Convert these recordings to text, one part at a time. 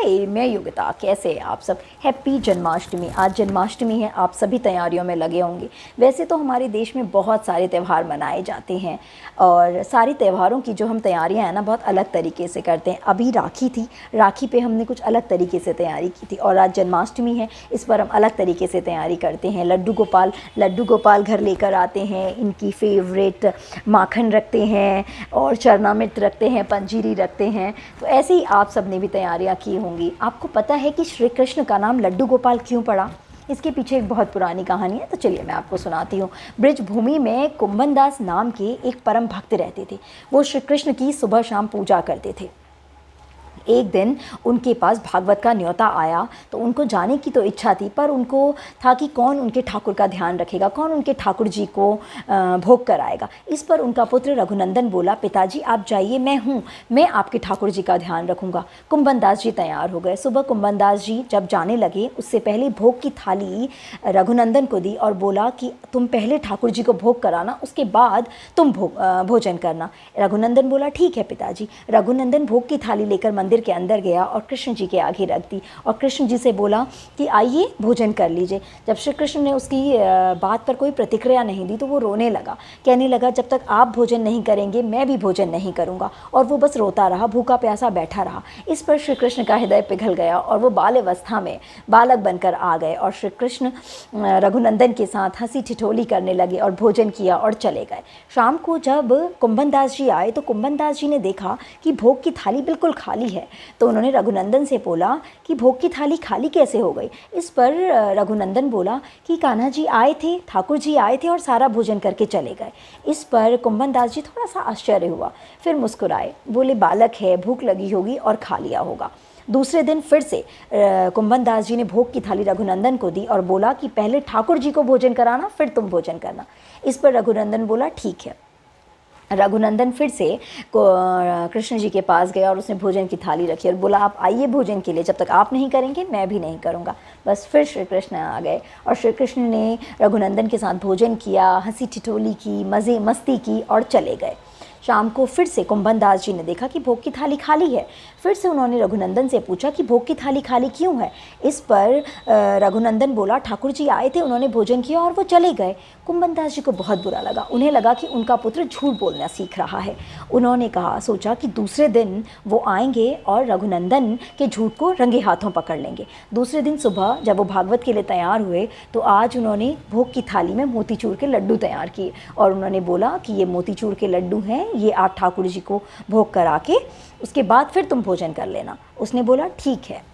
हाय, मैं योगिता। कैसे हैं आप सब? हैप्पी जन्माष्टमी। आज जन्माष्टमी है, आप सभी तैयारियों में लगे होंगे। वैसे तो हमारे देश में बहुत सारे त्यौहार मनाए जाते हैं और सारे त्यौहारों की जो हम तैयारियां हैं ना, बहुत अलग तरीके से करते हैं। अभी राखी थी, राखी पे हमने कुछ अलग तरीके से तैयारी की थी और आज जन्माष्टमी है, इस पर हम अलग तरीके से तैयारी करते हैं। लड्डू गोपाल घर लेकर आते हैं, इनकी फेवरेट माखन रखते हैं और चरनामृत रखते हैं, पंजीरी रखते हैं। तो ऐसे ही आप सब ने भी तैयारियां की होंगी। आपको पता है कि श्री कृष्ण का नाम लड्डू गोपाल क्यों पड़ा? इसके पीछे एक बहुत पुरानी कहानी है, तो चलिए मैं आपको सुनाती हूँ। ब्रजभूमि में कुंभनदास नाम के एक परम भक्त रहते थे। वो श्री कृष्ण की सुबह शाम पूजा करते थे। एक दिन उनके पास भागवत का न्योता आया, तो उनको जाने की तो इच्छा थी, पर उनको था कि कौन उनके ठाकुर का ध्यान रखेगा, कौन उनके ठाकुर जी को भोग कराएगा। इस पर उनका पुत्र रघुनंदन बोला, पिताजी आप जाइए, मैं हूँ, मैं आपके ठाकुर जी का ध्यान रखूँगा। कुंभनदास जी तैयार हो गए। सुबह कुंभनदास जी जब जाने लगे, उससे पहले भोग की थाली रघुनंदन को दी और बोला कि तुम पहले ठाकुर जी को भोग कराना, उसके बाद तुम भोजन करना। रघुनंदन बोला ठीक है पिताजी। रघुनंदन भोग की थाली लेकर मंदिर के अंदर गया और कृष्ण जी के आगे रख दी और कृष्ण जी से बोला कि आइए भोजन कर लीजिए। जब श्री कृष्ण ने उसकी बात पर कोई प्रतिक्रिया नहीं दी तो वो रोने लगा, कहने लगा जब तक आप भोजन नहीं करेंगे मैं भी भोजन नहीं करूंगा। और वो बस रोता रहा, भूखा प्यासा बैठा रहा। इस पर श्री कृष्ण का हृदय पिघल गया और वो बाल अवस्था में बालक बनकर आ गए और श्री कृष्ण रघुनंदन के साथ हंसी ठिठोली करने लगे और भोजन किया और चले गए। शाम को जब कुंभनदास जी आए तो कुंभनदास जी ने देखा कि भोग की थाली बिल्कुल खाली है। तो उन्होंने रघुनंदन से बोला कि भोग की थाली खाली कैसे हो गई? इस पर रघुनंदन बोला कि कान्हा जी आए थे, ठाकुर जी आए थे और सारा भोजन करके चले गए। इस पर कुंभनदास जी थोड़ा सा आश्चर्य हुआ, फिर मुस्कुराए, बोले बालक है, भूख लगी होगी और खा लिया होगा। दूसरे दिन फिर से कुंभनदास जी ने भोग की थाली रघुनंदन को दी और बोला कि पहले ठाकुर जी को भोजन कराना, फिर तुम भोजन करना। इस पर रघुनंदन बोला ठीक है। रघुनंदन फिर से कृष्ण जी के पास गया और उसने भोजन की थाली रखी और बोला आप आइए भोजन के लिए, जब तक आप नहीं करेंगे मैं भी नहीं करूँगा। बस फिर श्री कृष्ण आ गए और श्री कृष्ण ने रघुनंदन के साथ भोजन किया, हंसी ठिठोली की, मज़े मस्ती की और चले गए। शाम को फिर से कुंभनदास जी ने देखा कि भोग की थाली खाली है। फिर से उन्होंने रघुनंदन से पूछा कि भोग की थाली खाली क्यों है? इस पर रघुनंदन बोला ठाकुर जी आए थे, उन्होंने भोजन किया और वो चले गए। कुंभनदास जी को बहुत बुरा लगा, उन्हें लगा कि उनका पुत्र झूठ बोलना सीख रहा है। उन्होंने सोचा कि दूसरे दिन वो आएंगे और रघुनंदन के झूठ को रंगे हाथों पकड़ लेंगे। दूसरे दिन सुबह जब वो भागवत के लिए तैयार हुए तो आज उन्होंने भोग की थाली में मोतीचूर के लड्डू तैयार किए और उन्होंने बोला कि ये मोतीचूर के लड्डू हैं, ये आप ठाकुर जी को भोग करा के उसके बाद फिर तुम भोजन कर लेना। उसने बोला ठीक है।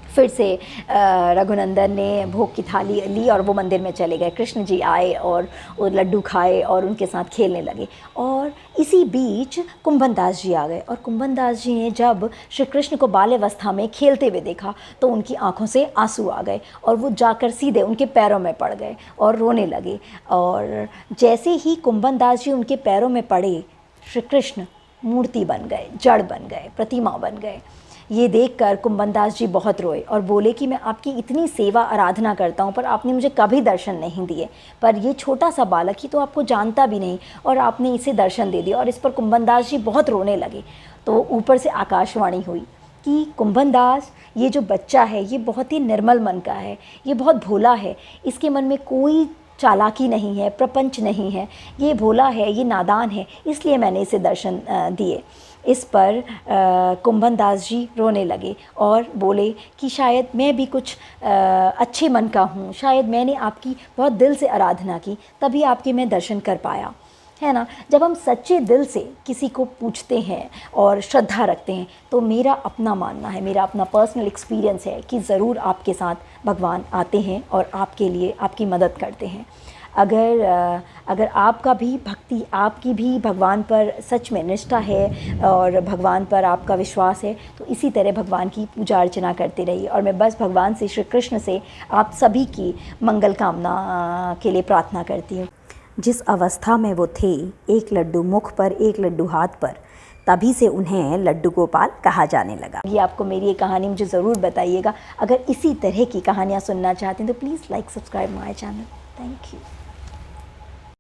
फिर से रघुनंदन ने भोग की थाली ली और वो मंदिर में चले गए। कृष्ण जी आए और वो लड्डू खाए और उनके साथ खेलने लगे और इसी बीच कुंभनदास जी आ गए और कुंभनदास जी ने जब श्री कृष्ण को बाल अवस्था में खेलते हुए देखा तो उनकी आंखों से आंसू आ गए और वो जाकर सीधे उनके पैरों में पड़ गए और रोने लगे। और जैसे ही कुंभनदास जी उनके पैरों में पड़े, श्री कृष्ण मूर्ति बन गए, जड़ बन गए, प्रतिमा बन गए। ये देखकर कुंभनदास जी बहुत रोए और बोले कि मैं आपकी इतनी सेवा आराधना करता हूँ पर आपने मुझे कभी दर्शन नहीं दिए, पर ये छोटा सा बालक ही तो आपको जानता भी नहीं और आपने इसे दर्शन दे दिया। और इस पर कुंभनदास जी बहुत रोने लगे। तो ऊपर से आकाशवाणी हुई कि कुंभनदास, ये जो बच्चा है ये बहुत ही निर्मल मन का है, ये बहुत भोला है, इसके मन में कोई चालाकी नहीं है, प्रपंच नहीं है, ये भोला है, ये नादान है, इसलिए मैंने इसे दर्शन दिए। इस पर कुंभनदास जी रोने लगे और बोले कि शायद मैं भी कुछ अच्छे मन का हूँ, शायद मैंने आपकी बहुत दिल से आराधना की तभी आपके मैं दर्शन कर पाया, है ना। जब हम सच्चे दिल से किसी को पूछते हैं और श्रद्धा रखते हैं तो मेरा अपना मानना है, मेरा अपना पर्सनल एक्सपीरियंस है कि ज़रूर आपके साथ भगवान आते हैं और आपके लिए आपकी मदद करते हैं। अगर आपका भी भक्ति, आपकी भी भगवान पर सच में निष्ठा है और भगवान पर आपका विश्वास है तो इसी तरह भगवान की पूजा अर्चना करते रहिए। और मैं बस भगवान से, श्री कृष्ण से आप सभी की मंगल कामना के लिए प्रार्थना करती हूँ। जिस अवस्था में वो थे, एक लड्डू मुख पर, एक लड्डू हाथ पर, तभी से उन्हें लड्डू गोपाल कहा जाने लगा। ये आपको मेरी ये कहानी मुझे ज़रूर बताइएगा। अगर इसी तरह की कहानियाँ सुनना चाहते हैं तो please like, subscribe my channel. Thank you.